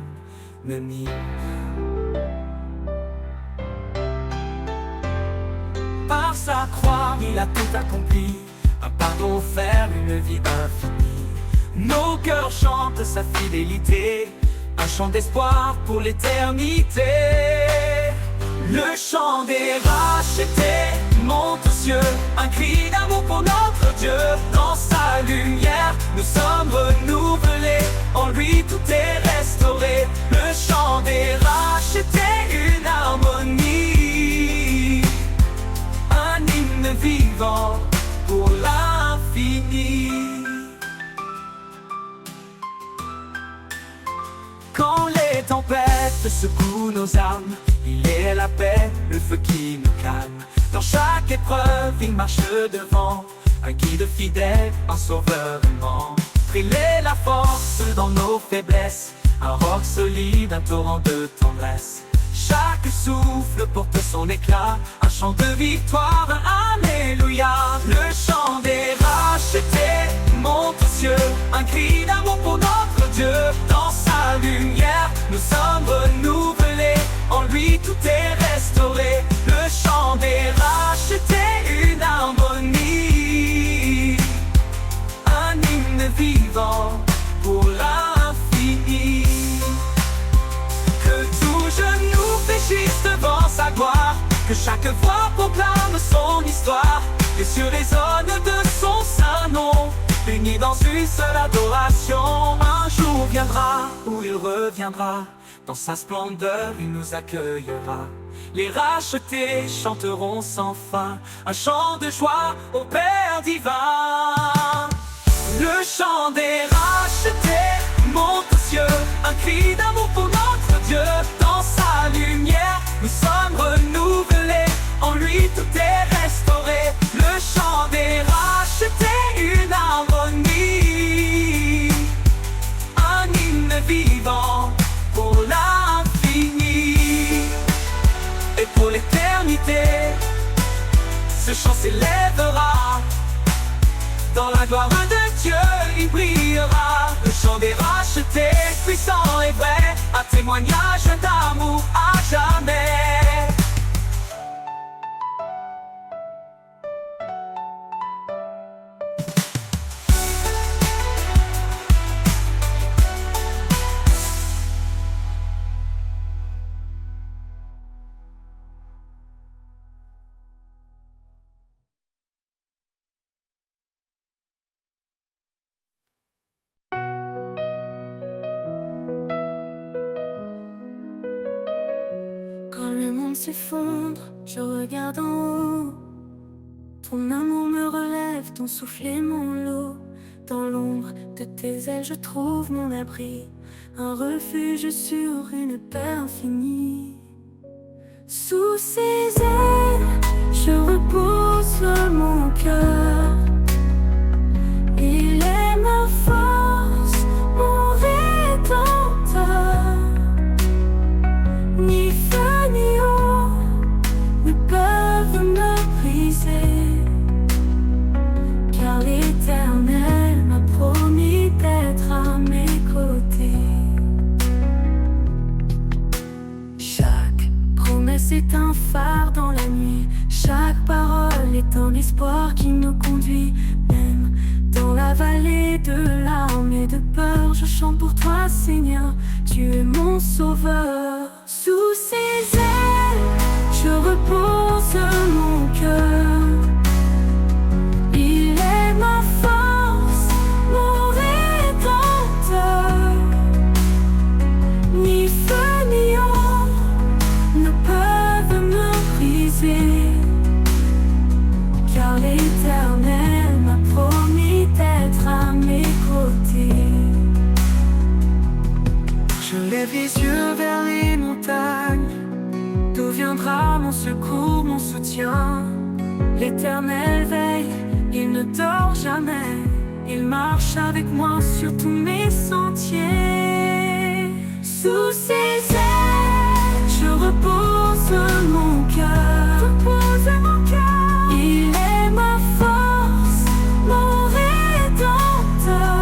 Par sa croix, il a tout accompli. Un pardon offert, une vie infinie. Nos cœurs chantent sa fidélité, un chant d'espoir pour l'éternité. Le chant des rachetés monte aux cieux, un cri d'amour pour notre Dieu. Dans sa lumière, nous sommes renouvelés, en lui tout est restauré. Le chant des rachetés, une harmonie, un hymne vivant pour l'infini. Quand les tempêtes secouent nos âmes, il est la paix, le feu qui nous calme. Dans chaque épreuve, il marche devant, un guide fidèle, un sauveur aimant. Il est la force dans nos faiblesses, un roc solide, un torrent de tendresse. Chaque souffle porte son éclat, un chant de victoire, un alléluia. Le chant des rachetés monte aux cieux, un cri d'amour pour notre Dieu. Dans sa lumière, nous sommes renouvelés, en lui tout est restauré. Le chant des rachetés, une harmonie, un hymne vivant pour l'infini. Que tout genou fléchisse devant sa gloire, que chaque voix proclame son histoire. Les cieux résonnent de son saint nom, unis dans une seule adoration. Un jour viendra où il reviendra, dans sa splendeur il nous accueillera. Les rachetés chanteront sans fin, un chant de joie au Père divin. Le chant des rachetés monte aux cieux, un cri d'amour pour notre Dieu. Dans sa lumière, nous sommes renouvelés, en lui tout est restauré. Le chant des rachetés, une harmonie, un hymne vivant pour l'infini. Et pour l'éternité, ce chant s'élèvera. Dans la gloire de Dieu, il brillera. Le chant des rachetés, puissant et vrai, un témoignage d'amour à jamais. S'effondre, je regarde en haut. Ton amour me relève, ton souffle est mon lot. Dans l'ombre de tes ailes, je trouve mon abri, un refuge sur une paix infinie. Sous ses ailes, je repose mon cœur. Il est ma force, mon rédempteur. Ni feu ni eau ne peuvent me briser. l'espoir qui me conduit. Même dans la vallée de larmes et de peur, je chante pour toi, Seigneur. Tu es mon sauveur. Sous ses ailes, je repose mon cœur. Il est ma force, mon rédempteur. Ni feu ni ombre ne peuvent me briser, car l'Éternel m'a promis d'être à mes côtés. Je lève les yeux vers les montagnes. D'où viendra mon secours, mon soutien? L'Éternel veille, il ne dort jamais. Il marche avec moi sur tous mes sentiers. Sous ses ailes, je repose mon cœur. Il est ma force, mon rédempteur.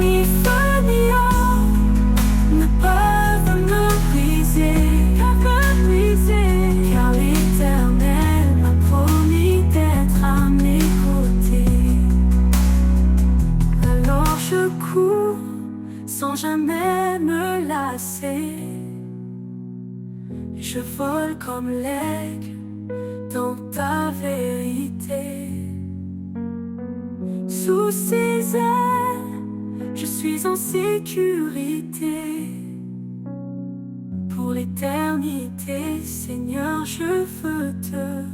Ni feu ni ombre ne peuvent me briser, car l'Éternel m'a promis d'être à mes côtés. Alors je cours sans jamais me lasser. Je vole comme l'aigle dans ta vérité. Sous ses ailes, je suis en sécurité. Pour l'éternité, Seigneur, je veux te